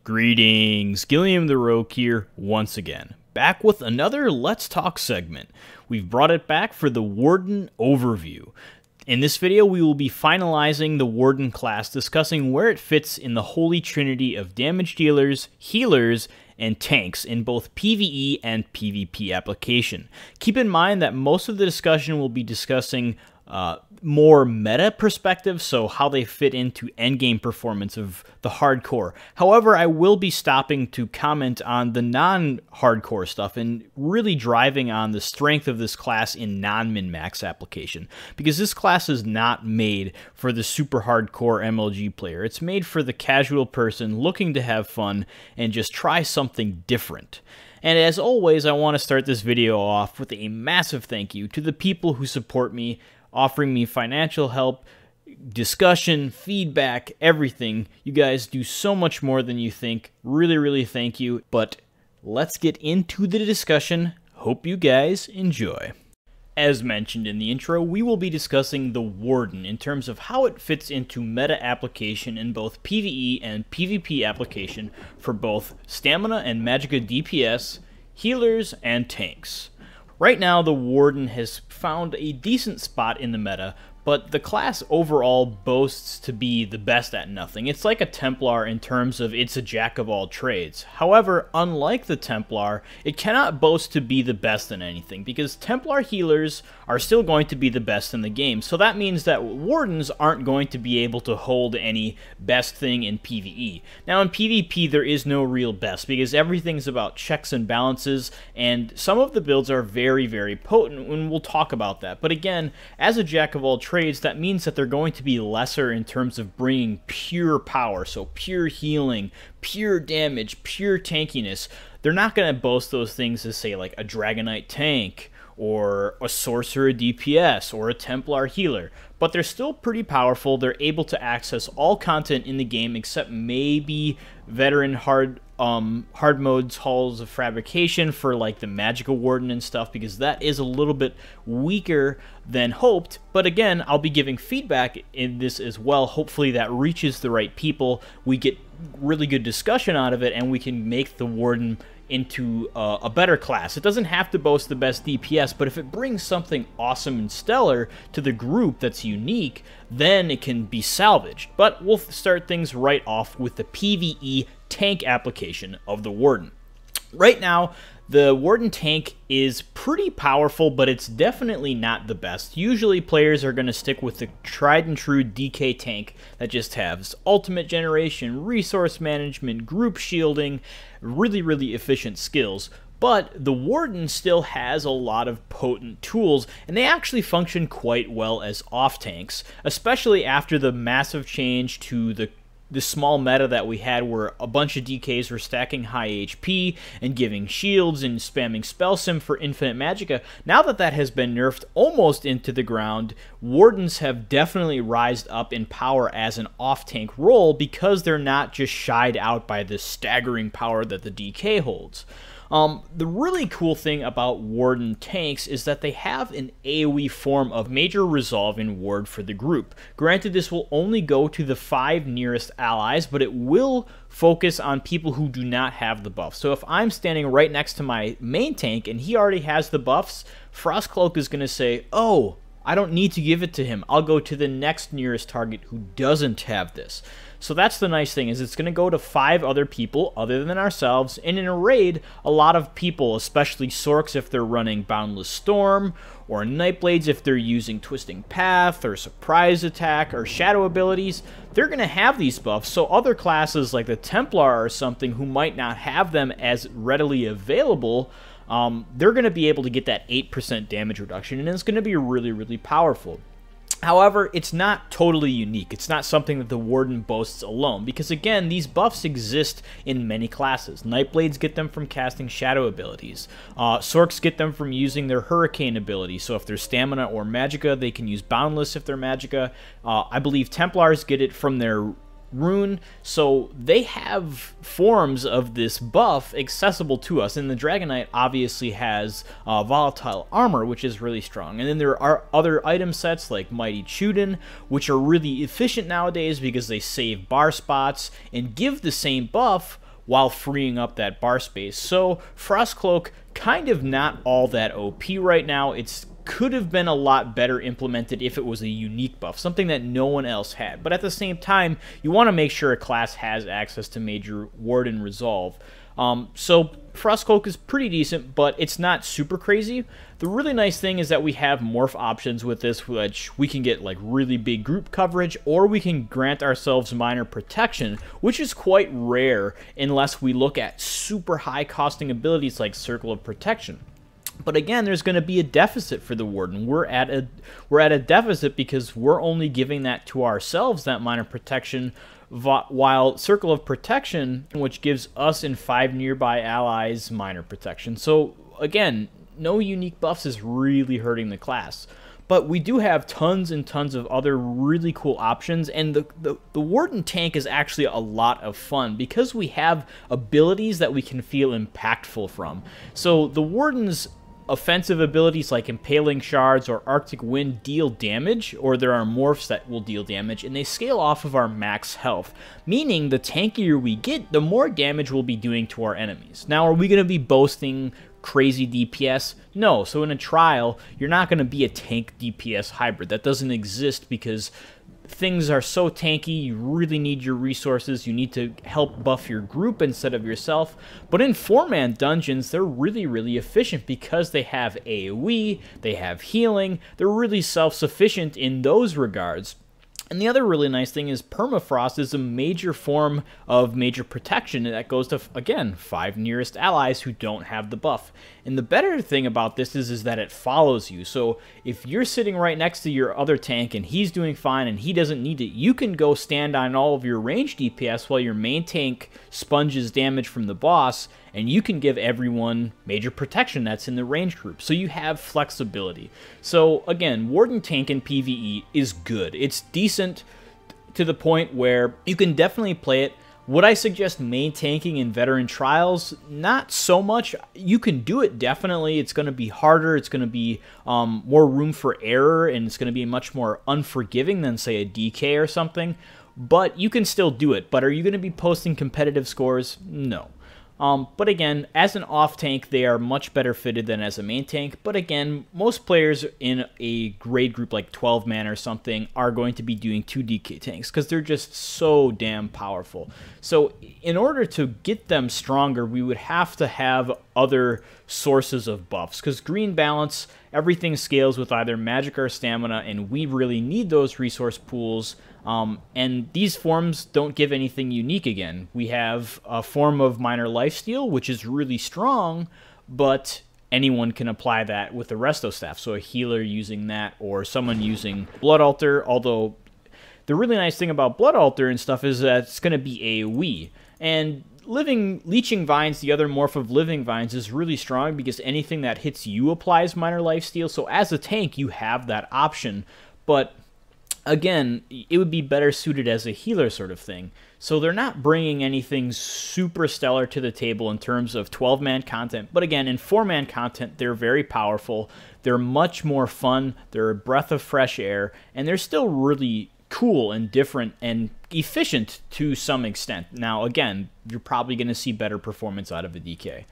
Greetings, Gilliam the Rogue here once again, back with another Let's Talk segment. We've brought it back for the Warden overview. In this video, we will be finalizing the Warden class, discussing where it fits in the holy trinity of damage dealers, healers, and tanks in both PvE and PvP application. Keep in mind that most of the discussion will be discussing more meta perspective, so how they fit into endgame performance of the hardcore. However, I will be stopping to comment on the non-hardcore stuff and really driving on the strength of this class in non-min-max application, because this class is not made for the super hardcore MLG player. It's made for the casual person looking to have fun and just try something different. And as always, I want to start this video off with a massive thank you to the people who support me, offering me financial help, discussion, feedback, everything. You guys do so much more than you think. Really, really thank you. But let's get into the discussion. Hope you guys enjoy. As mentioned in the intro, we will be discussing the Warden in terms of how it fits into meta application in both PvE and PvP application for both stamina and Magicka DPS, healers, and tanks. Right now, the Warden has found a decent spot in the meta, but the class overall boasts to be the best at nothing. It's like a Templar in terms of it's a jack of all trades. However, unlike the Templar, it cannot boast to be the best in anything, because Templar healers are still going to be the best in the game. So that means that Wardens aren't going to be able to hold any best thing in PvE. Now in PvP, there is no real best, because everything's about checks and balances, and some of the builds are very, very potent, and we'll talk about that. But again, as a jack of all trades, that means that they're going to be lesser in terms of bringing pure power, so pure healing, pure damage, pure tankiness. They're not going to boast those things as, say, like a Dragonite tank, or a Sorcerer DPS, or a Templar healer, but they're still pretty powerful. They're able to access all content in the game except maybe veteran hard modes, halls of fabrication for like the Magicka Warden and stuff, because that is a little bit weaker than hoped. But again, I'll be giving feedback in this as well. Hopefully that reaches the right people. We get really good discussion out of it, and we can make the Warden into a better class. It doesn't have to boast the best DPS, but if it brings something awesome and stellar to the group that's unique, then it can be salvaged. But we'll start things right off with the PvE tank application of the Warden. Right now, the Warden tank is pretty powerful, but it's definitely not the best. Usually players are going to stick with the tried and true DK tank that just has ultimate generation, resource management, group shielding, really, really efficient skills. But the Warden still has a lot of potent tools, and they actually function quite well as off-tanks, especially after the massive change to the small meta that we had, where a bunch of DKs were stacking high HP and giving shields and spamming spell sim for infinite Magicka. Now that that has been nerfed almost into the ground, Wardens have definitely rised up in power as an off-tank role, because they're not just shied out by the staggering power that the DK holds. The really cool thing about Warden tanks is that they have an AoE form of major resolve in ward for the group. Granted, this will only go to the 5 nearest allies, but it will focus on people who do not have the buff. So if I'm standing right next to my main tank and he already has the buffs, Frostcloak is going to say, oh, I don't need to give it to him. I'll go to the next nearest target who doesn't have this. So that's the nice thing, is it's going to go to 5 other people other than ourselves, and in a raid, a lot of people, especially Sorks if they're running Boundless Storm, or Nightblades if they're using Twisting Path, or Surprise Attack, or Shadow abilities, they're going to have these buffs. So other classes like the Templar or something who might not have them as readily available, they're going to be able to get that 8% damage reduction, and it's going to be really, really powerful. However, it's not totally unique. It's not something that the Warden boasts alone, because again, these buffs exist in many classes. Nightblades get them from casting shadow abilities. Sorks get them from using their Hurricane ability, so if they're stamina or Magicka, they can use Boundless if they're Magicka. I believe Templars get it from their rune, so they have forms of this buff accessible to us, and the Dragonite obviously has volatile armor, which is really strong. And then there are other item sets like Mighty Chuden, which are really efficient nowadays because they save bar spots and give the same buff while freeing up that bar space. So Frostcloak, kind of not all that OP right now. It's could have been a lot better implemented if it was a unique buff, something that no one else had. But at the same time, you want to make sure a class has access to Major Warden Resolve. So Frostcloak is pretty decent, but it's not super crazy. The really nice thing is that we have morph options with this, which we can get like really big group coverage, or we can grant ourselves minor protection, which is quite rare unless we look at super high costing abilities like Circle of Protection. But again, there's going to be a deficit for the Warden. We're at a deficit because we're only giving that to ourselves, that minor protection, while Circle of Protection, which gives us and 5 nearby allies minor protection. So again, no unique buffs is really hurting the class. But we do have tons and tons of other really cool options, and the Warden tank is actually a lot of fun because we have abilities that we can feel impactful from. So the Warden's offensive abilities like Impaling Shards or Arctic Wind deal damage, or there are morphs that will deal damage, and they scale off of our max health, meaning the tankier we get, the more damage we'll be doing to our enemies. Now, are we going to be boasting crazy DPS? No. So in a trial, you're not going to be a tank DPS hybrid. That doesn't exist because things are so tanky, you really need your resources, you need to help buff your group instead of yourself. But in 4-man dungeons, they're really efficient because they have AoE, they have healing, they're really self-sufficient in those regards. And the other really nice thing is Permafrost is a major form of major protection that goes to, again, 5 nearest allies who don't have the buff. And the better thing about this is that it follows you. So if you're sitting right next to your other tank and he's doing fine and he doesn't need it, you can go stand on all of your ranged DPS while your main tank sponges damage from the boss, and you can give everyone major protection that's in the range group. So you have flexibility. So again, Warden tank in PvE is good. It's decent to the point where you can definitely play it. Would I suggest main tanking in veteran trials? Not so much. You can do it, definitely. It's going to be harder. It's going to be more room for error, and it's going to be much more unforgiving than, say, a DK or something. But you can still do it. But are you going to be posting competitive scores? No. But again, as an off tank, they are much better fitted than as a main tank. But again, most players in a grade group like 12-man or something are going to be doing 2 DK tanks because they're just so damn powerful. So in order to get them stronger, we would have to have other sources of buffs because green balance, everything scales with either magic or stamina, and we really need those resource pools. And these forms don't give anything unique again. We have a form of minor lifesteal, which is really strong, but anyone can apply that with the resto staff. So a healer using that or someone using Blood Altar, although the really nice thing about Blood Altar and stuff is that it's going to be AoE. And Leeching Vines, the other morph of Living Vines, is really strong because anything that hits you applies minor lifesteal. So as a tank, you have that option. But again, it would be better suited as a healer sort of thing. So they're not bringing anything super stellar to the table in terms of 12-man content. But again, in 4-man content, they're very powerful. They're much more fun. They're a breath of fresh air. And they're still really cool and different and efficient to some extent. Now, again, you're probably going to see better performance out of a DK.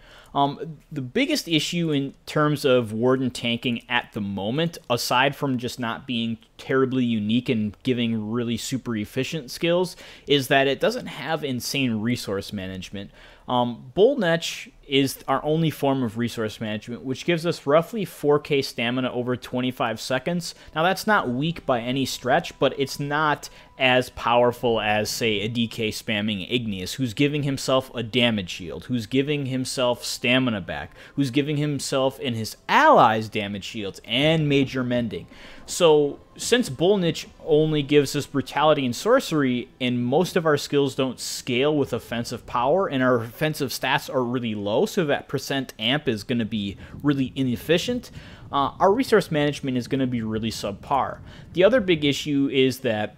The biggest issue in terms of Warden tanking at the moment, aside from just not being terribly unique and giving really super efficient skills, is that it doesn't have insane resource management. Bullnetch is our only form of resource management, which gives us roughly 4k stamina over 25 seconds. Now, that's not weak by any stretch, but it's not as powerful as, say, a DK spamming Igneous, who's giving himself a damage shield, who's giving himself stamina back, who's giving himself and his allies damage shields and major mending. So, since Bullnetch only gives us brutality and sorcery, and most of our skills don't scale with offensive power, and our offensive stats are really low, so that percent amp is going to be really inefficient, our resource management is going to be really subpar. The other big issue is that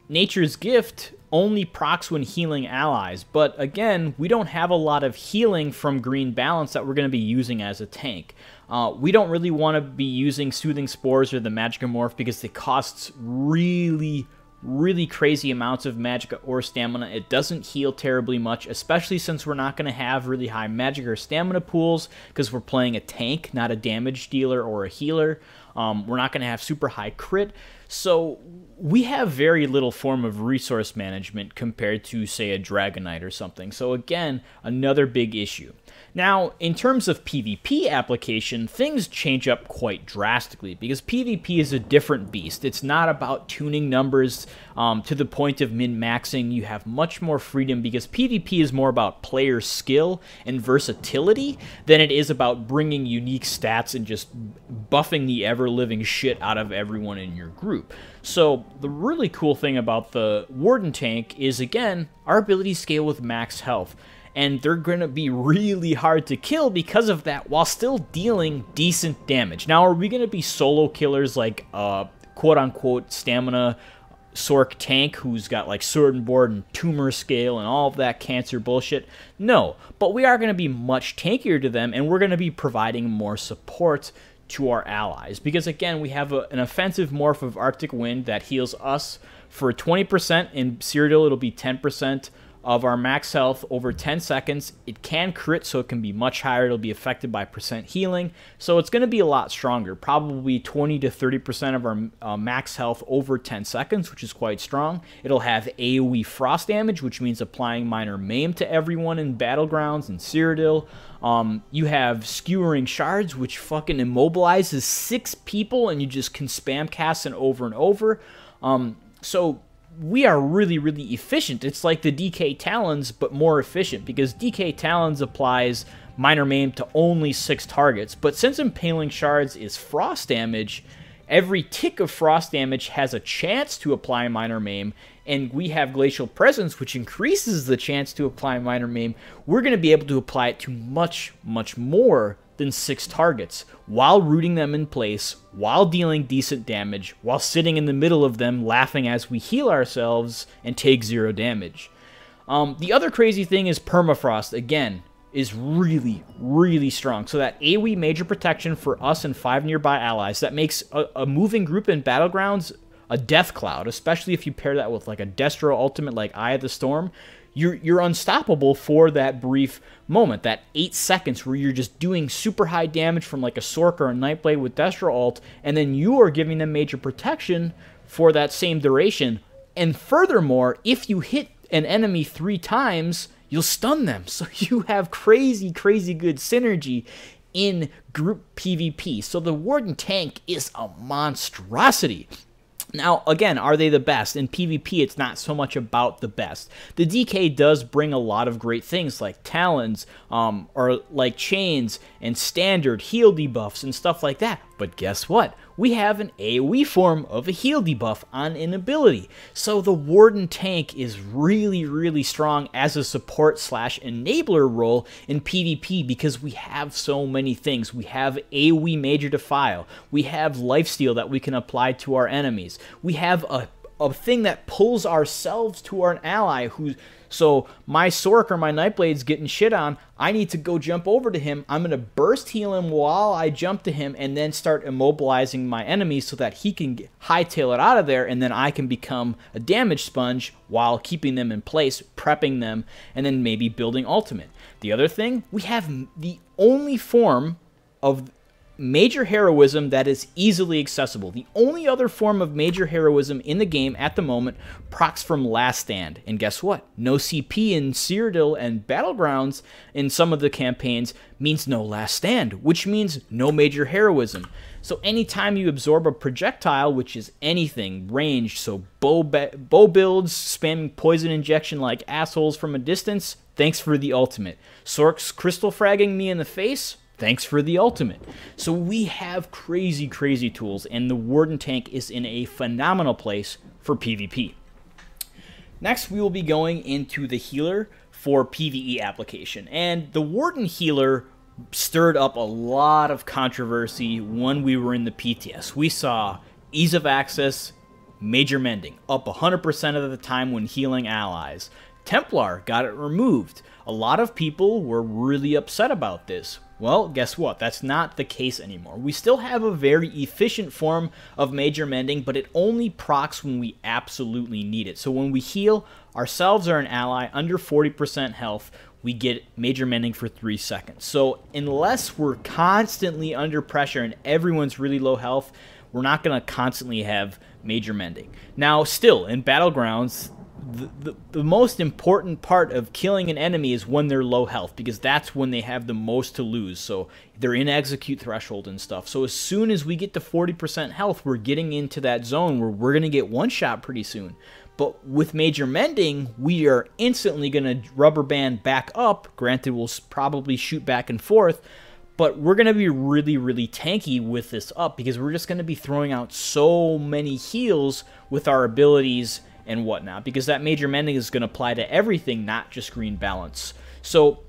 Nature's Gift only procs when healing allies, but again, we don't have a lot of healing from green balance that we're going to be using as a tank. We don't really want to be using Soothing Spores or the Magicka Morph because it costs really really crazy amounts of Magicka or stamina. It doesn't heal terribly much, especially since we're not going to have really high Magicka or stamina pools because we're playing a tank, not a damage dealer or a healer. We're not going to have super high crit. So we have very little form of resource management compared to, say, a Dragon Knight or something. So again, another big issue. Now, in terms of PvP application, things change up quite drastically because PvP is a different beast. It's not about tuning numbers to the point of min-maxing. You have much more freedom because PvP is more about player skill and versatility than it is about bringing unique stats and just buffing the ever-living shit out of everyone in your group. So the really cool thing about the Warden tank is, again, our abilities scale with max health. And they're going to be really hard to kill because of that, while still dealing decent damage. Now, are we going to be solo killers like quote-unquote stamina Sork tank who's got like sword and board and tumor scale and all of that cancer bullshit? No, but we are going to be much tankier to them, and we're going to be providing more support to our allies. Because again, we have an offensive morph of Arctic Wind that heals us for 20%. In Cyrodiil, it'll be 10% of our max health over 10 seconds. It can crit, so it can be much higher. It'll be affected by percent healing, so it's going to be a lot stronger, probably 20 to 30% of our max health over 10 seconds, which is quite strong. It'll have AoE frost damage, which means applying minor maim to everyone in Battlegrounds and Cyrodiil. You have skewering shards, which fucking immobilizes 6 people, and you just can spam cast it over and over. So we are really, really efficient. It's like the DK Talons, but more efficient, because DK Talons applies minor maim to only 6 targets. But since Impaling Shards is frost damage, every tick of frost damage has a chance to apply minor maim, and we have Glacial Presence, which increases the chance to apply minor maim. We're going to be able to apply it to much, much more than 6 targets, while rooting them in place, while dealing decent damage, while sitting in the middle of them laughing as we heal ourselves and take 0 damage. The other crazy thing is Permafrost, again, is really, really strong. So that AoE major protection for us and 5 nearby allies, that makes a moving group in Battlegrounds a death cloud, especially if you pair that with like a Destro ultimate like Eye of the Storm. You're unstoppable for that brief moment, that 8 seconds where you're just doing super high damage from like a Sork or a Nightblade with Destro ult, and then you are giving them major protection for that same duration. And furthermore, if you hit an enemy 3 times, you'll stun them. So you have crazy, crazy good synergy in group PvP. So the Warden tank is a monstrosity. Now, again, are they the best? In PvP, it's not so much about the best. The DK does bring a lot of great things like Talons, or like Chains, and standard heal debuffs and stuff like that. But guess what? We have an AoE form of a heal debuff on an ability. So the Warden tank is really, really strong as a support / enabler role in PvP because we have so many things. We have AoE Major Defile. We have Lifesteal that we can apply to our enemies. We have a thing that pulls ourselves to our ally who... So my Sork or my Nightblade's getting shit on, I need to go jump over to him. I'm going to burst heal him while I jump to him and then start immobilizing my enemy so that he can hightail it out of there, and then I can become a damage sponge while keeping them in place, prepping them, and then maybe building ultimate. The other thing, we have the only form of major heroism that is easily accessible. The only other form of major heroism in the game at the moment procs from Last Stand. And guess what? No CP in Cyrodiil and Battlegrounds in some of the campaigns means no Last Stand, which means no major heroism. So anytime you absorb a projectile, which is anything ranged, so bow builds, spamming poison injection like assholes from a distance, thanks for the ultimate. Sork's crystal fragging me in the face, thanks for the ultimate. So we have crazy, crazy tools, and the Warden tank is in a phenomenal place for PvP. Next, we will be going into the healer for PvE application. And the Warden healer stirred up a lot of controversy when we were in the PTS. We saw ease of access, major mending, up 100% of the time when healing allies. Templar got it removed. A lot of people were really upset about this. Well, guess what? That's not the case anymore. We still have a very efficient form of Major Mending, but it only procs when we absolutely need it. So when we heal ourselves or an ally under 40% health, we get Major Mending for 3 seconds. So unless we're constantly under pressure and everyone's really low health, we're not going to constantly have Major Mending. Now, still, in Battlegrounds, the most important part of killing an enemy is when they're low health, because that's when they have the most to lose. So they're in execute threshold and stuff. So as soon as we get to 40% health, we're getting into that zone where we're going to get one shot pretty soon. But with Major Mending, we are instantly going to rubber band back up. Granted, we'll probably shoot back and forth, but we're going to be really, really tanky with this up, because we're just going to be throwing out so many heals with our abilities and whatnot, because that Major Mending is going to apply to everything, not just green balance. So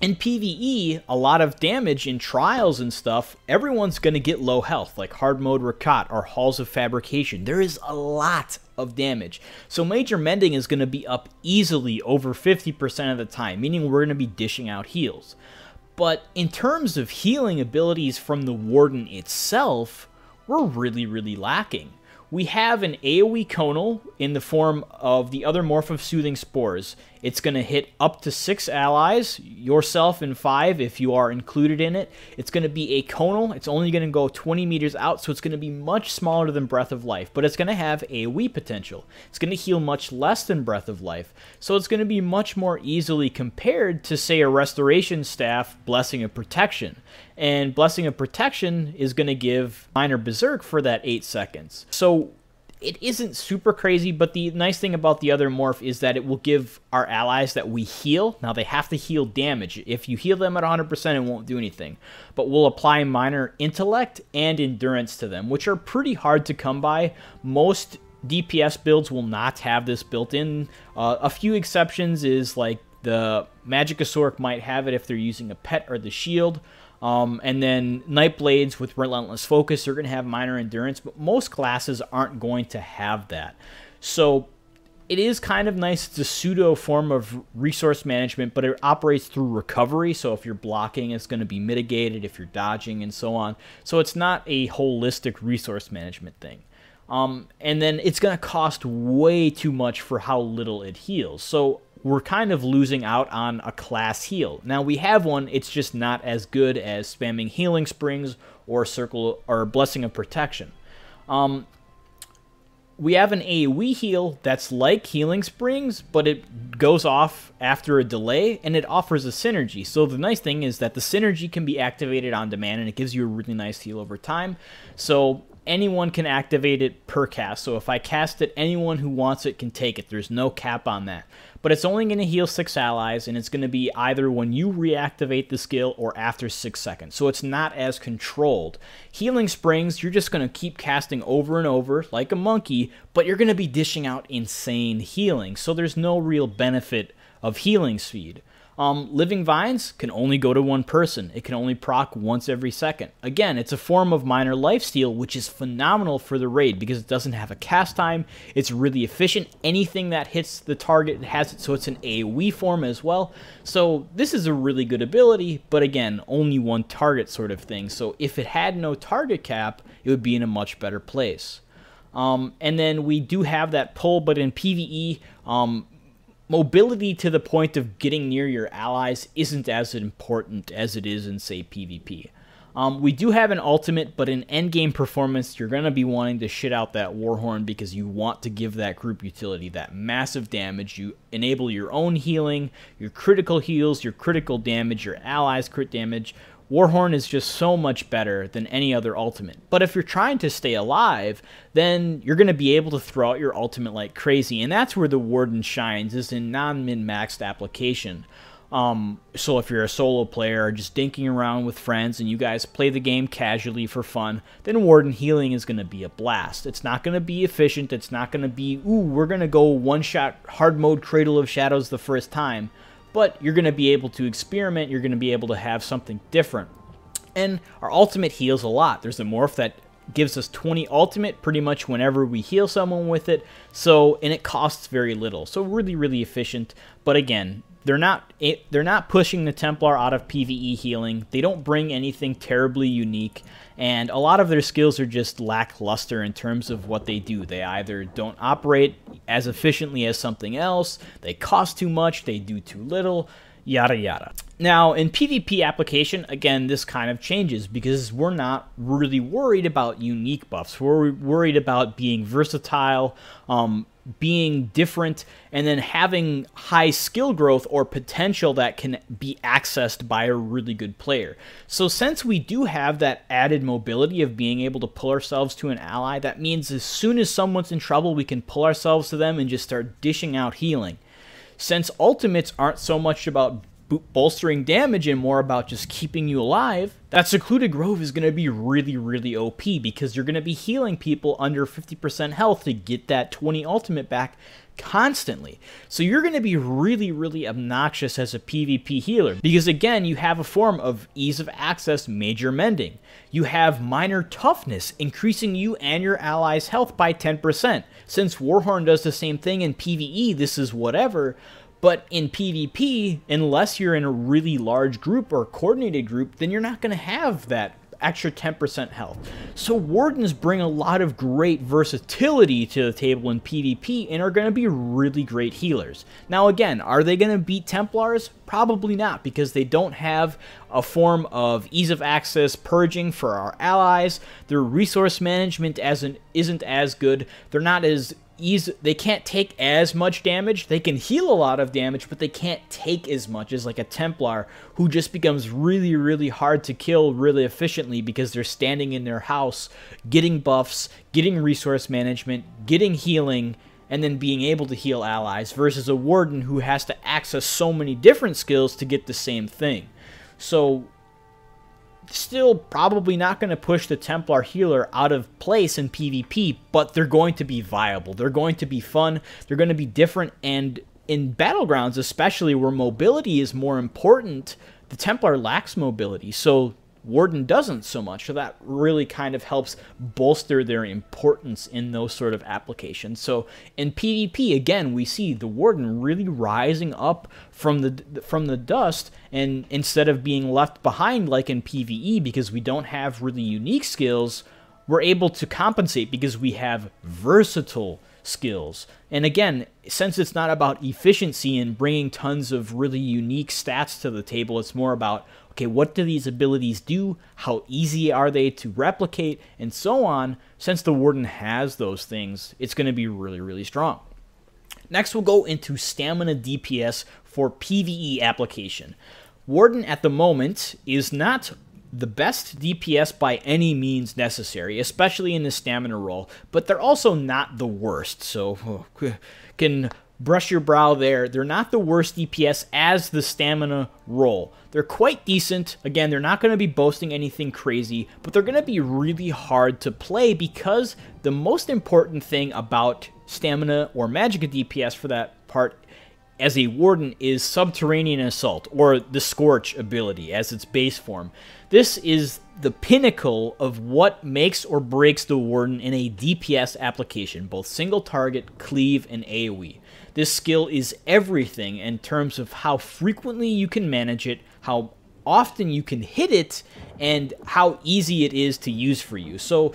in PvE, a lot of damage in trials and stuff, everyone's going to get low health, like hard mode Rakat or Halls of Fabrication. There is a lot of damage. So Major Mending is going to be up easily over 50% of the time, meaning we're going to be dishing out heals. But in terms of healing abilities from the Warden itself, we're really, really lacking. We have an AoE conal in the form of the other Morph of Soothing Spores. It's going to hit up to 6 allies, yourself and 5 if you are included in it. It's going to be a conal. It's only going to go 20 meters out, so it's going to be much smaller than Breath of Life, but it's going to have AoE potential. It's going to heal much less than Breath of Life, so it's going to be much more easily compared to, say, a Restoration Staff, Blessing of Protection. And Blessing of Protection is going to give Minor Berserk for that 8 seconds. So it isn't super crazy, but the nice thing about the other morph is that it will give our allies that we heal. Now, they have to heal damage. If you heal them at 100%, it won't do anything. But we'll apply minor intellect and endurance to them, which are pretty hard to come by. Most DPS builds will not have this built in. A few exceptions is like the Magicka Sork might have it if they're using a pet or the shield. And then Nightblades with Relentless Focus are going to have minor endurance, but most classes aren't going to have that. So it is kind of nice. It's a pseudo form of resource management, but it operates through recovery. So if you're blocking, it's going to be mitigated, if you're dodging, and so on. So it's not a holistic resource management thing. And then it's going to cost way too much for how little it heals. So we're kind of losing out on a class heal. Now, we have one, it's just not as good as spamming Healing Springs or Circle or Blessing of Protection. We have an AoE heal that's like Healing Springs, but it goes off after a delay, and it offers a synergy. So the nice thing is that the synergy can be activated on demand, and it gives you a really nice heal over time. So anyone can activate it per cast. So if I cast it, anyone who wants it can take it. There's no cap on that. But it's only going to heal 6 allies, and it's going to be either when you reactivate the skill or after 6 seconds. So it's not as controlled. Healing Springs, you're just going to keep casting over and over like a monkey, but you're going to be dishing out insane healing. So there's no real benefit of healing speed. Living Vines can only go to one person. It can only proc once every second. Again, it's a form of minor lifesteal, which is phenomenal for the raid because it doesn't have a cast time. It's really efficient. Anything that hits the target has it, so it's an AoE form as well. So this is a really good ability, but again, only one target sort of thing. So if it had no target cap, it would be in a much better place. And then we do have that pull, but in PvE, mobility to the point of getting near your allies isn't as important as it is in, say, PvP. We do have an ultimate, but in endgame performance, you're going to be wanting to shit out that Warhorn because you want to give that group utility, that massive damage. You enable your own healing, your critical heals, your critical damage, your allies' crit damage. Warhorn is just so much better than any other ultimate. But if you're trying to stay alive, then you're going to be able to throw out your ultimate like crazy. And that's where the Warden shines, is in non-min-maxed application. So if you're a solo player or just dinking around with friends and you guys play the game casually for fun, then Warden healing is going to be a blast. It's not going to be efficient. It's not going to be, ooh, we're going to go one-shot hard mode Cradle of Shadows the first time. But you're going to be able to experiment. You're going to be able to have something different. And our ultimate heals a lot. There's a morph that gives us 20 ultimate pretty much whenever we heal someone with it. So, and it costs very little. So really, really efficient. But again, they're not pushing the Templar out of PvE healing. They don't bring anything terribly unique, and a lot of their skills are just lackluster in terms of what they do. They either don't operate as efficiently as something else, they cost too much, they do too little, yada yada. Now, in PvP application, again, this kind of changes because we're not really worried about unique buffs. We're worried about being versatile, being different, and then having high skill growth or potential that can be accessed by a really good player. So since we do have that added mobility of being able to pull ourselves to an ally, that means as soon as someone's in trouble, we can pull ourselves to them and just start dishing out healing. Since ultimates aren't so much about bolstering damage and more about just keeping you alive, that Secluded Grove is going to be really, really OP because you're going to be healing people under 50% health to get that 20 ultimate back constantly. So you're going to be really, really obnoxious as a PvP healer because, again, you have a form of ease of access, major mending. You have minor toughness, increasing you and your allies' health by 10%. Since Warhorn does the same thing in PvE, this is whatever. But in PvP, unless you're in a really large group or coordinated group, then you're not going to have that extra 10% health. So Wardens bring a lot of great versatility to the table in PvP and are going to be really great healers. Now again, are they going to beat Templars? Probably not, because they don't have a form of ease of access purging for our allies. Their resource management isn't as good. They're not as they can't take as much damage. They can heal a lot of damage, but they can't take as much as like a Templar who just becomes really, really hard to kill really efficiently because they're standing in their house, getting buffs, getting resource management, getting healing, and then being able to heal allies, versus a Warden who has to access so many different skills to get the same thing. So still probably not going to push the Templar healer out of place in PvP, but they're going to be viable. They're going to be fun. They're going to be different, and in Battlegrounds, especially where mobility is more important, the Templar lacks mobility, so Warden doesn't so much, so that really kind of helps bolster their importance in those sort of applications. So in PvP, again, we see the Warden really rising up from the dust, and instead of being left behind like in PvE because we don't have really unique skills, we're able to compensate because we have versatile skills. And again, since it's not about efficiency and bringing tons of really unique stats to the table, it's more about, okay, what do these abilities do? How easy are they to replicate? And so on. Since the Warden has those things, it's going to be really, really strong. Next, we'll go into Stamina DPS for PvE application. Warden at the moment is not the best DPS by any means necessary, especially in the stamina role, but they're also not the worst, so can brush your brow there. They're not the worst DPS as the stamina role. They're quite decent. Again, they're not going to be boasting anything crazy, but they're going to be really hard to play because the most important thing about stamina, or Magicka DPS for that part, as a Warden is Subterranean Assault, or the Scorch ability as its base form. This is the pinnacle of what makes or breaks the Warden in a DPS application, both single target, cleave, and AoE. This skill is everything in terms of how frequently you can manage it, how often you can hit it, and how easy it is to use for you. So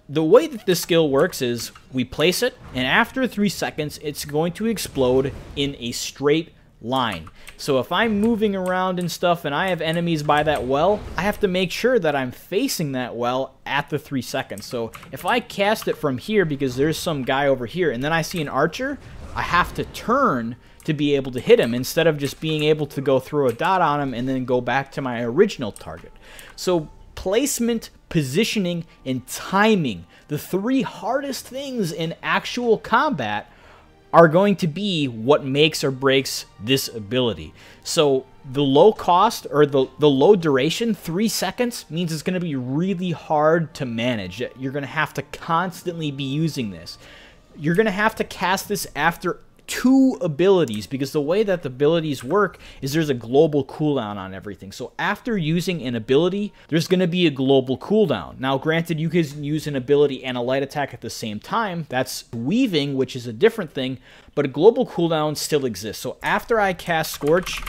the way that this skill works is we place it, and after 3 seconds, it's going to explode in a straight line. So if I'm moving around and stuff and I have enemies by that well, I have to make sure that I'm facing that well at the 3 seconds. So if I cast it from here because there's some guy over here and then I see an archer, I have to turn to be able to hit him instead of just being able to go throw a dot on him and then go back to my original target. So placement, positioning, and timing, the 3 hardest things in actual combat, are going to be what makes or breaks this ability. So the low cost, or the low duration, 3 seconds, means it's going to be really hard to manage. You're going to have to constantly be using this. You're going to have to cast this after 2 abilities, because the way that the abilities work is there's a global cooldown on everything. So after using an ability, there's going to be a global cooldown. Now, granted, you can use an ability and a light attack at the same time. That's weaving, which is a different thing, but a global cooldown still exists. So after I cast Scorch,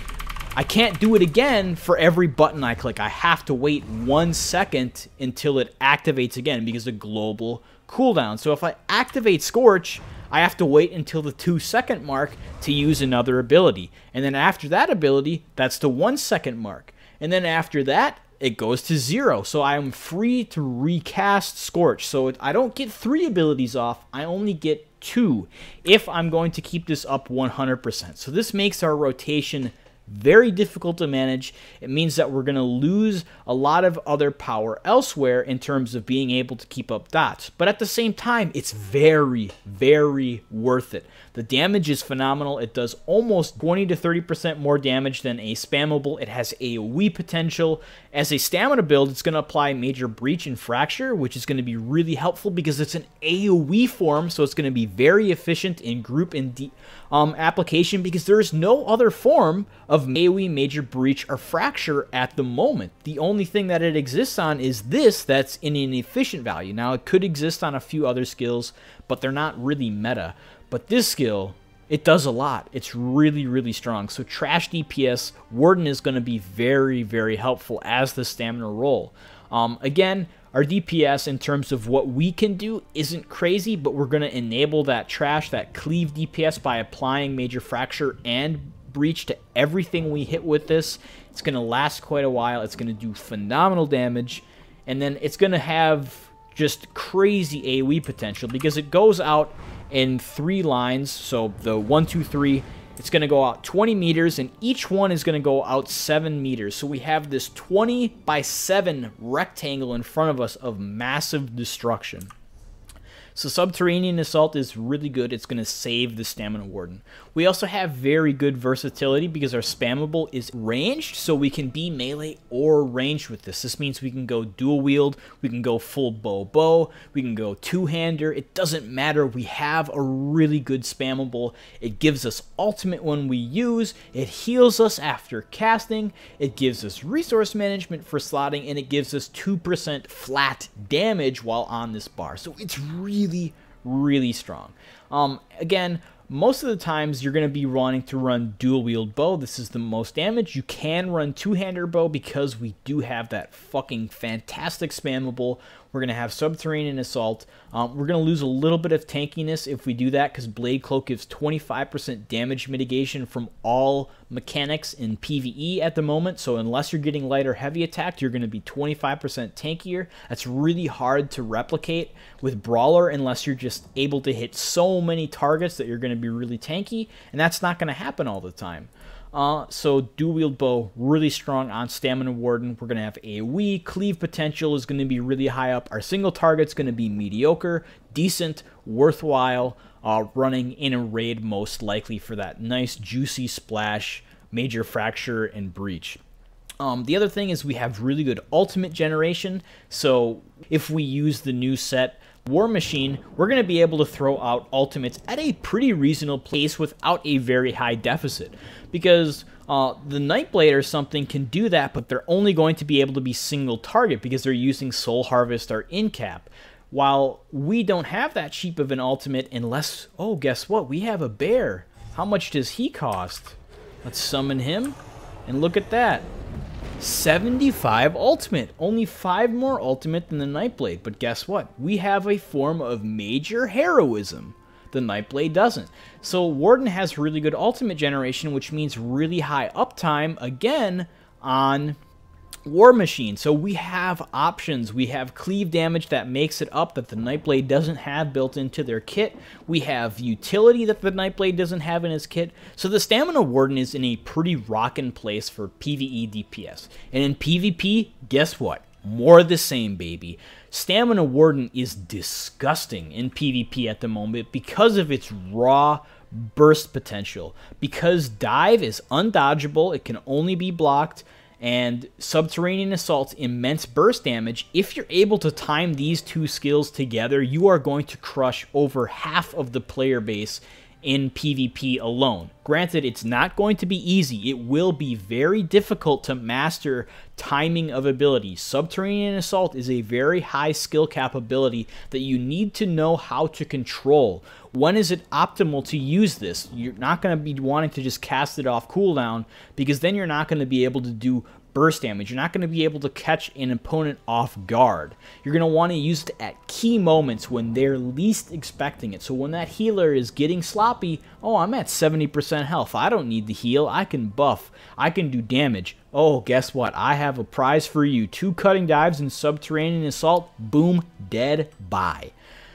I can't do it again for every button I click. I have to wait 1 second until it activates again because of global cooldown. So if I activate Scorch, I have to wait until the 2-second mark to use another ability. And then after that ability, that's the 1-second mark. And then after that, it goes to 0. So I am free to recast Scorch. So I don't get 3 abilities off, I only get 2 if I'm going to keep this up 100%. So this makes our rotation very difficult to manage. It means that we're going to lose a lot of other power elsewhere in terms of being able to keep up dots. But at the same time, it's very, very worth it. The damage is phenomenal. It does almost 20 to 30% more damage than a spammable. It has AoE potential. As a stamina build, it's going to apply Major Breach and Fracture, which is going to be really helpful because it's an AoE form, so it's going to be very efficient in group and application because there is no other form of AoE, Major Breach, or Fracture at the moment. The only thing that it exists on is this that's in an efficient value. Now, it could exist on a few other skills, but they're not really meta. But this skill, it does a lot. It's really, really strong. So trash DPS, Warden is going to be very, very helpful as the stamina role. Again, our DPS in terms of what we can do isn't crazy, but we're going to enable that trash, that cleave DPS by applying Major Fracture and Breach to everything we hit with this. It's going to last quite a while. It's going to do phenomenal damage. And then it's going to have just crazy AoE potential because it goes out in 3 lines. So the 1, 2, 3, it's going to go out 20 meters, and each one is going to go out 7 meters. So we have this 20 by 7 rectangle in front of us of massive destruction. So Subterranean Assault is really good. It's going to save the Stamina Warden. We also have very good versatility because our spammable is ranged, so we can be melee or ranged with this. This means we can go dual wield, we can go full bow, we can go two-hander. It doesn't matter. We have a really good spammable. It gives us ultimate when we use, it heals us after casting, it gives us resource management for slotting, and it gives us 2% flat damage while on this bar. So it's really, really strong. Again, most of the times you're going to be wanting to run dual wield bow. This is the most damage. You can run two-hander bow because we do have that fucking fantastic spammable. We're going to have Subterranean Assault. We're going to lose a little bit of tankiness if we do that because Blade Cloak gives 25% damage mitigation from all mechanics in PvE at the moment. So unless you're getting light or heavy attacked, you're going to be 25% tankier. That's really hard to replicate with Brawler unless you're just able to hit so many targets that you're going to be really tanky, and that's not going to happen all the time. So dual wield bow, really strong on Stamina Warden. We're going to have AoE, cleave potential is going to be really high up. Our single target's going to be mediocre, decent, worthwhile, running in a raid most likely for that nice juicy splash, Major Fracture, and Breach. The other thing is we have really good ultimate generation, so if we use the new set War Machine, we're going to be able to throw out ultimates at a pretty reasonable pace without a very high deficit. Because the Nightblade or something can do that, but they're only going to be able to be single target because they're using Soul Harvest or Incap. While we don't have that cheap of an ultimate unless, oh, guess what? We have a bear. How much does he cost? Let's summon him, and look at that. 75 ultimate, only 5 more ultimate than the Nightblade, but guess what? We have a form of major heroism. The Nightblade doesn't. So Warden has really good ultimate generation, which means really high uptime, again, on War Machine. So we have options. We have cleave damage that makes it up that the Nightblade doesn't have built into their kit. We have utility that the Nightblade doesn't have in his kit. So the Stamina Warden is in a pretty rockin' place for PvE DPS. And in PvP, guess what? More of the same, baby. Stamina Warden is disgusting in PvP at the moment because of its raw burst potential. Because Dive is undodgeable, it can only be blocked, and Subterranean Assault's immense burst damage, if you're able to time these two skills together, you are going to crush over half of the player base in PvP alone. Granted, it's not going to be easy. It will be very difficult to master timing of abilities. Subterranean Assault is a very high skill cap ability that you need to know how to control. When is it optimal to use this? You're not going to be wanting to just cast it off cooldown, because then you're not going to be able to do burst damage. You're not going to be able to catch an opponent off guard. You're going to want to use it at key moments when they're least expecting it. So when that healer is getting sloppy, oh, I'm at 70% health. I don't need the heal. I can buff. I can do damage. Oh, guess what? I have a prize for you. 2 cutting dives in Subterranean Assault. Boom. Dead. Bye.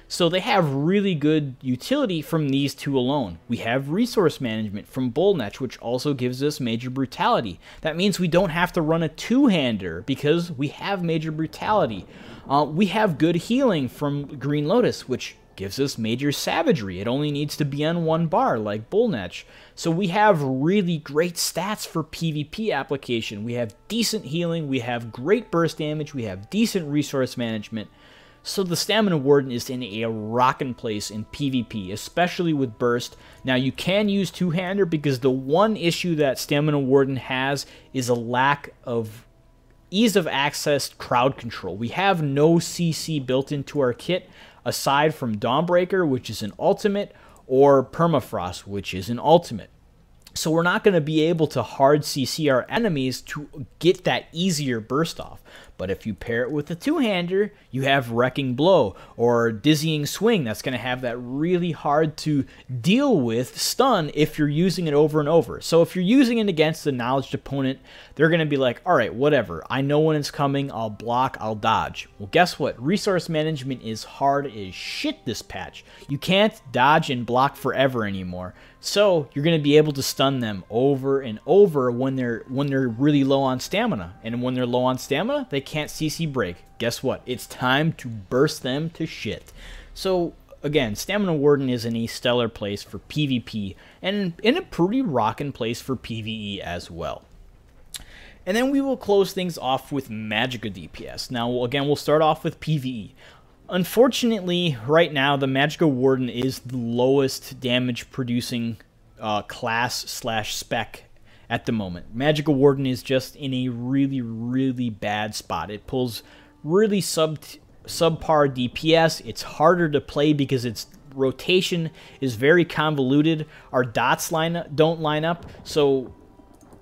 So they have really good utility from these 2 alone. We have resource management from Bullnetch, which also gives us major brutality. That means we don't have to run a 2-hander because we have major brutality. We have good healing from Green Lotus, which gives us major savagery. It only needs to be on 1 bar like Bullnetch. So we have really great stats for PvP application. We have decent healing, we have great burst damage, we have decent resource management. So the Stamina Warden is in a rockin' place in PvP, especially with burst. Now you can use 2-hander because the one issue that Stamina Warden has is a lack of ease of access crowd control. We have no CC built into our kit aside from Dawnbreaker, which is an ultimate, or Permafrost, which is an ultimate. So we're not going to be able to hard CC our enemies to get that easier burst off. But if you pair it with a 2-hander, you have Wrecking Blow or Dizzying Swing. That's going to have that really hard to deal with stun if you're using it over and over. So if you're using it against a knowledged opponent, they're going to be like, all right, whatever. I know when it's coming. I'll block. I'll dodge. Well, guess what? Resource management is hard as shit this patch. You can't dodge and block forever anymore. So you're going to be able to stun them over and over when they're really low on stamina. And when they're low on stamina, they can't CC break. Guess what? It's time to burst them to shit. So again, Stamina Warden is in a stellar place for PvP and in a pretty rockin' place for PvE as well. And then we will close things off with Magicka DPS. Now again, we'll start off with PvE. Unfortunately, right now, the Magicka Warden is the lowest damage producing class/spec at the moment. Magicka Warden is just in a really, really bad spot. It pulls really subpar DPS. It's harder to play because its rotation is very convoluted. Our dots don't line up. So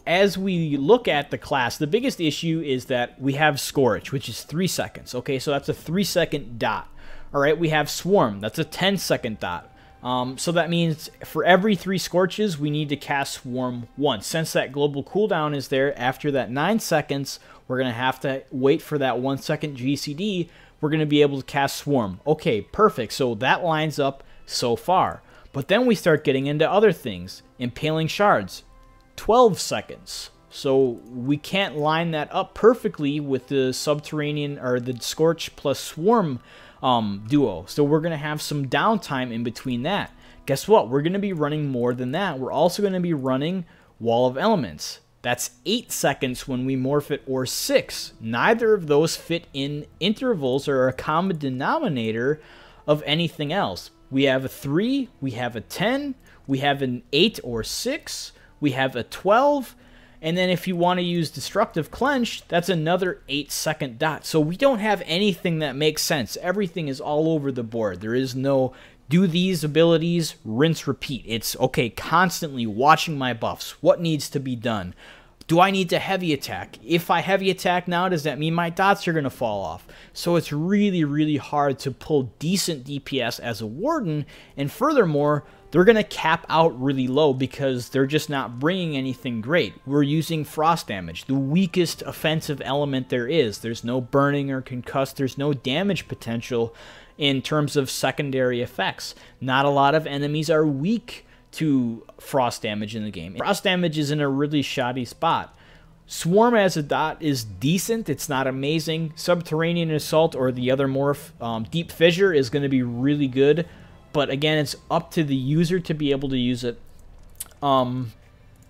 as we look at the class, the biggest issue is that we have Scorch, which is 3 seconds. Okay, so that's a 3-second dot. All right, we have Swarm. That's a 10-second dot. So that means for every 3 Scorches, we need to cast Swarm once. Since that global cooldown is there, after that 9 seconds, we're going to have to wait for that 1-second GCD. We're going to be able to cast Swarm. Okay, perfect. So that lines up so far. But then we start getting into other things. Impaling Shards. 12 seconds. So we can't line that up perfectly with the Subterranean or the Scorch plus Swarm duo. So we're going to have some downtime in between that. Guess what? We're going to be running more than that. We're also going to be running Wall of Elements. That's 8 seconds when we morph it, or 6. Neither of those fit in intervals or a common denominator of anything else. We have a 3, we have a 10, we have an 8 or 6, we have a 12, and then if you want to use Destructive Clench, that's another 8-second dot. So we don't have anything that makes sense. Everything is all over the board. There is no do these abilities, rinse, repeat. It's, okay, constantly watching my buffs. What needs to be done? Do I need to heavy attack? If I heavy attack now, does that mean my dots are going to fall off? So it's really, really hard to pull decent DPS as a Warden, and furthermore, they're going to cap out really low because they're just not bringing anything great. We're using frost damage, the weakest offensive element there is. There's no burning or concuss. There's no damage potential in terms of secondary effects. Not a lot of enemies are weak to frost damage in the game. Frost damage is in a really shoddy spot. Swarm as a dot is decent. It's not amazing. Subterranean Assault or the other morph, Deep Fissure, is going to be really good. But again, it's up to the user to be able to use it. And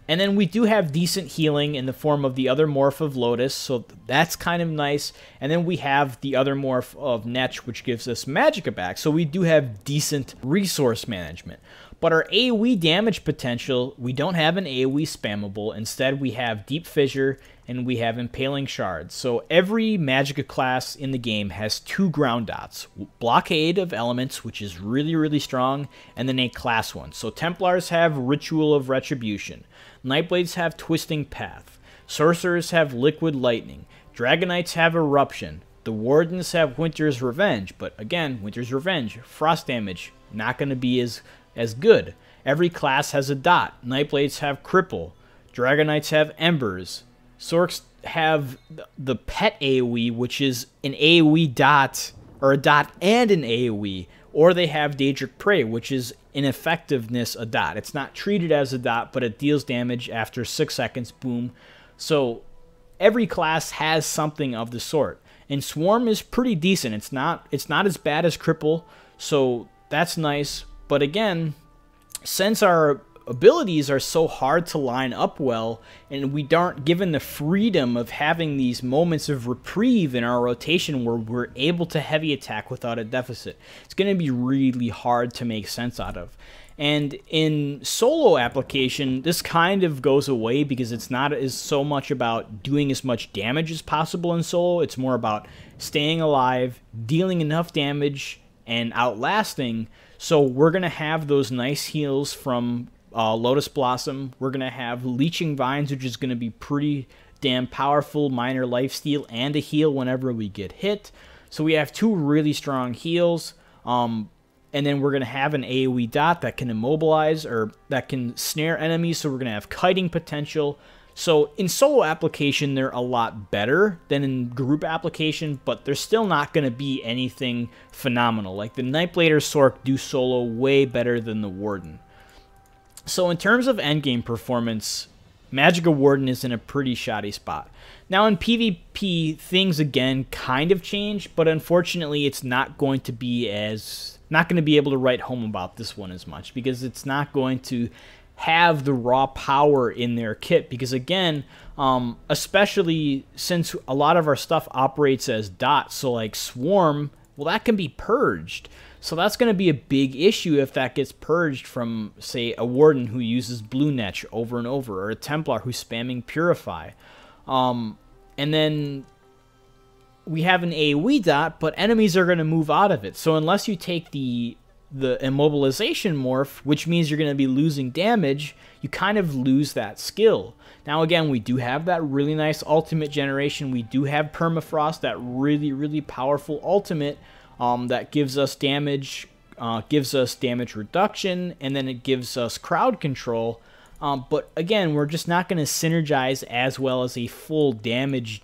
then we do have decent healing in the form of the other morph of Lotus, so that's kind of nice. And then we have the other morph of Netch, which gives us Magicka back. So we do have decent resource management. But our AoE damage potential, we don't have an AoE spammable. Instead, we have Deep Fissure and we have Impaling Shards. So every Magicka class in the game has 2 ground dots. Blockade of Elements, which is really, really strong, and then a class one. So Templars have Ritual of Retribution. Nightblades have Twisting Path. Sorcerers have Liquid Lightning. Dragonites have Eruption. The Wardens have Winter's Revenge. But again, Winter's Revenge, frost damage, not going to be as good. Every class has a dot. Nightblades have Cripple. Dragonites have Embers. Sorks have the pet AoE, which is an AoE dot, or a dot and an AoE. Or they have Daedric Prey, which is in effectiveness a dot. It's not treated as a dot, but it deals damage after 6 seconds, boom. So every class has something of the sort. And Swarm is pretty decent. It's not as bad as Cripple, so that's nice. But again, since our abilities are so hard to line up well, and we aren't given the freedom of having these moments of reprieve in our rotation where we're able to heavy attack without a deficit, it's going to be really hard to make sense out of. And in solo application, this kind of goes away because it's not as so much about doing as much damage as possible in solo. It's more about staying alive, dealing enough damage, and outlasting. So we're going to have those nice heals from Lotus Blossom. We're going to have Leeching Vines, which is going to be pretty damn powerful, minor lifesteal, and a heal whenever we get hit. So we have 2 really strong heals. And then we're going to have an AoE dot that can immobilize or that can snare enemies. So we're going to have kiting potential. So in solo application, they're a lot better than in group application, but they're still not going to be anything phenomenal. Like the Nightblade or Sork do solo way better than the Warden. So in terms of endgame performance, Magicka Warden is in a pretty shoddy spot. Now in PvP, things again kind of change, but unfortunately it's not going to be able to write home about this one as much because it's not going to have the raw power in their kit because again, especially since a lot of our stuff operates as dots, so like Swarm, well, that can be purged. So that's going to be a big issue if that gets purged from, say, a Warden who uses Blue Netch over and over, or a Templar who's spamming Purify. And then we have an AoE dot, but enemies are going to move out of it. So unless you take the immobilization morph, which means you're going to be losing damage, you kind of lose that skill. Now again, we do have that really nice ultimate generation. We do have Permafrost, that really, really powerful ultimate that gives us damage reduction, and then it gives us crowd control. But again, we're just not going to synergize as well as a full damage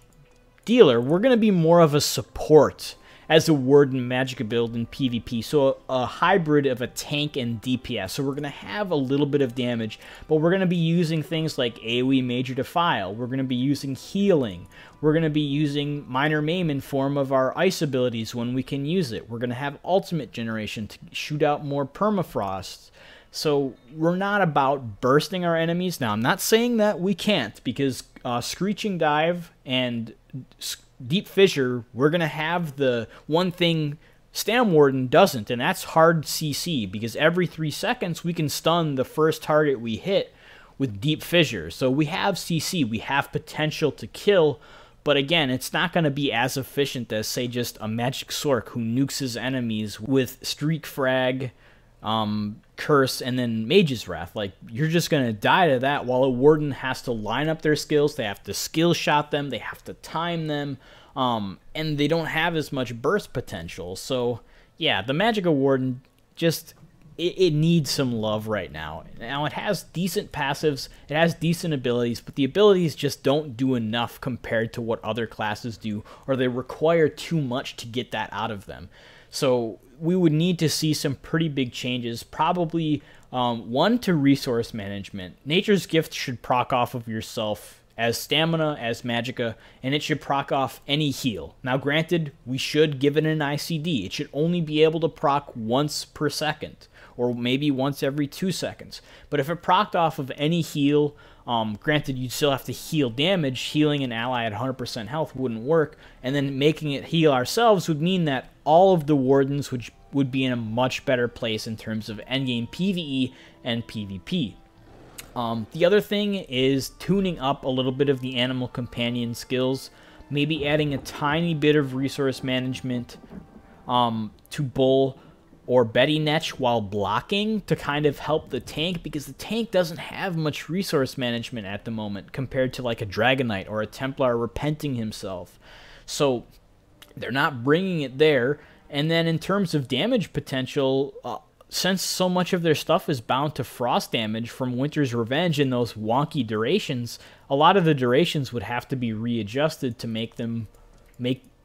dealer. We're going to be more of a support as a Warden Magicka build in PvP, so a hybrid of a tank and DPS. So we're going to have a little bit of damage, but we're going to be using things like AoE Major Defile. We're going to be using healing. We're going to be using Minor Maim in form of our ice abilities when we can use it. We're going to have ultimate generation to shoot out more permafrost. So we're not about bursting our enemies. Now, I'm not saying that we can't, because Screeching Dive and Deep Fissure, we're going to have the one thing Stam Warden doesn't, and that's hard CC, because every 3 seconds we can stun the first target we hit with Deep Fissure. So we have CC, we have potential to kill, but again, it's not going to be as efficient as, say, just a Magic Sork who nukes his enemies with Streak Frag, Curse, and then Mage's Wrath. Like, you're just going to die to that, while a Warden has to line up their skills, they have to skill shot them, they have to time them, and they don't have as much burst potential. So, yeah, the Magicka Warden just, it needs some love right now. Now, it has decent passives, it has decent abilities, but the abilities just don't do enough compared to what other classes do, or they require too much to get that out of them. So we would need to see some pretty big changes, probably one to resource management. Nature's Gift should proc off of yourself as stamina, as Magicka, and it should proc off any heal. Now granted, we should give it an ICD. It should only be able to proc once per second, or maybe once every 2 seconds. But if it procced off of any heal, granted you'd still have to heal damage, healing an ally at 100% health wouldn't work, and then making it heal ourselves would mean that all of the Wardens, which would be in a much better place in terms of endgame PvE and PvP. The other thing is tuning up a little bit of the animal companion skills, maybe adding a tiny bit of resource management to Bull or Betty Netch while blocking to kind of help the tank, because the tank doesn't have much resource management at the moment compared to like a Dragon Knight or a Templar repenting himself. So they're not bringing it there. And then in terms of damage potential, since so much of their stuff is bound to frost damage from Winter's Revenge and those wonky durations, a lot of the durations would have to be readjusted to make them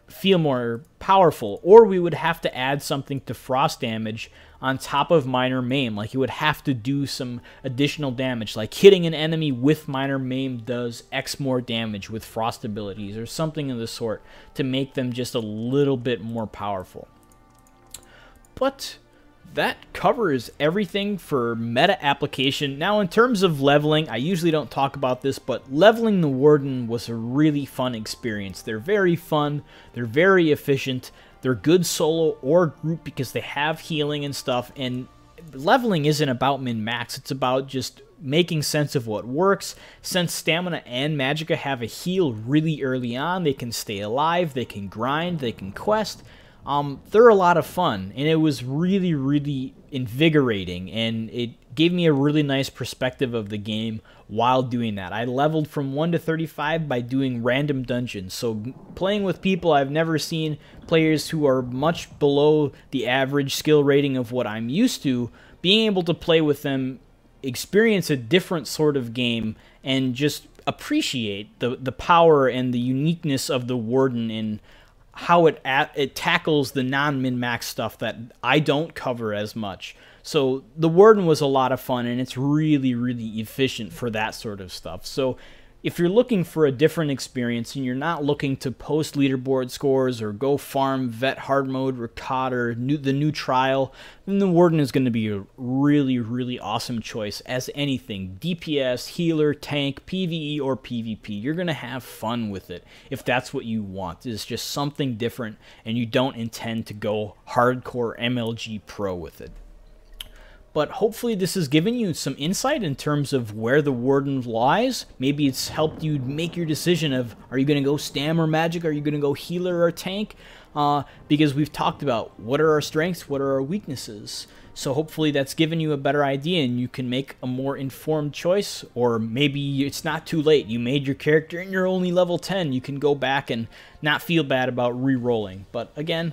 feel more powerful, or we would have to add something to frost damage on top of minor maim. Like, you would have to do some additional damage, like hitting an enemy with minor maim does X more damage with frost abilities or something of the sort to make them just a little bit more powerful. But that covers everything for meta application. Now, in terms of leveling, I usually don't talk about this, but leveling the Warden was a really fun experience. They're very fun, they're very efficient, they're good solo or group because they have healing and stuff, and leveling isn't about min-max, it's about just making sense of what works. Since Stamina and Magicka have a heal really early on, they can stay alive, they can grind, they can quest. They're a lot of fun, and it was really, really invigorating, and it gave me a really nice perspective of the game while doing that. I leveled from 1 to 35 by doing random dungeons, so playing with people I've never seen, players who are much below the average skill rating of what I'm used to, being able to play with them, experience a different sort of game, and just appreciate the power and the uniqueness of the Warden and how it tackles the non-min-max stuff that I don't cover as much. So the Warden was a lot of fun, and it's really, really efficient for that sort of stuff. So if you're looking for a different experience and you're not looking to post leaderboard scores or go farm vet hard mode, Riccata, or the new trial, then the Warden is going to be a really, really awesome choice as anything. DPS, healer, tank, PvE, or PvP. You're going to have fun with it if that's what you want. It's just something different and you don't intend to go hardcore MLG pro with it. But hopefully this has given you some insight in terms of where the Warden lies. Maybe it's helped you make your decision of, are you going to go Stam or Magic? Are you going to go healer or tank? Because we've talked about what are our strengths, what are our weaknesses. So hopefully that's given you a better idea and you can make a more informed choice. Or maybe it's not too late. You made your character and you're only level 10. You can go back and not feel bad about re-rolling. But again,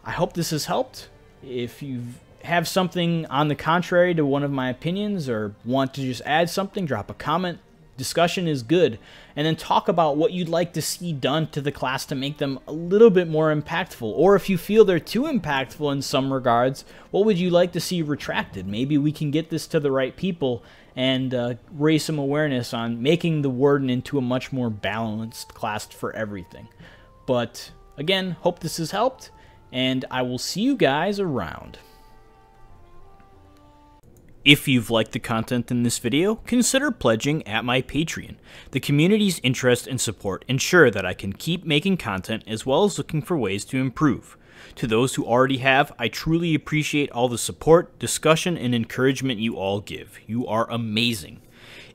I hope this has helped. If you've have something on the contrary to one of my opinions or want to just add something, drop a comment. Discussion is good. And then talk about what you'd like to see done to the class to make them a little bit more impactful. Or if you feel they're too impactful in some regards, what would you like to see retracted? Maybe we can get this to the right people and raise some awareness on making the Warden into a much more balanced class for everything. But again, hope this has helped, and I will see you guys around. If you've liked the content in this video, consider pledging at my Patreon. The community's interest and support ensure that I can keep making content as well as looking for ways to improve. To those who already have, I truly appreciate all the support, discussion, and encouragement you all give. You are amazing.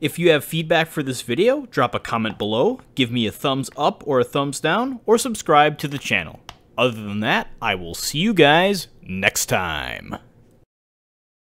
If you have feedback for this video, drop a comment below, give me a thumbs up or a thumbs down, or subscribe to the channel. Other than that, I will see you guys next time.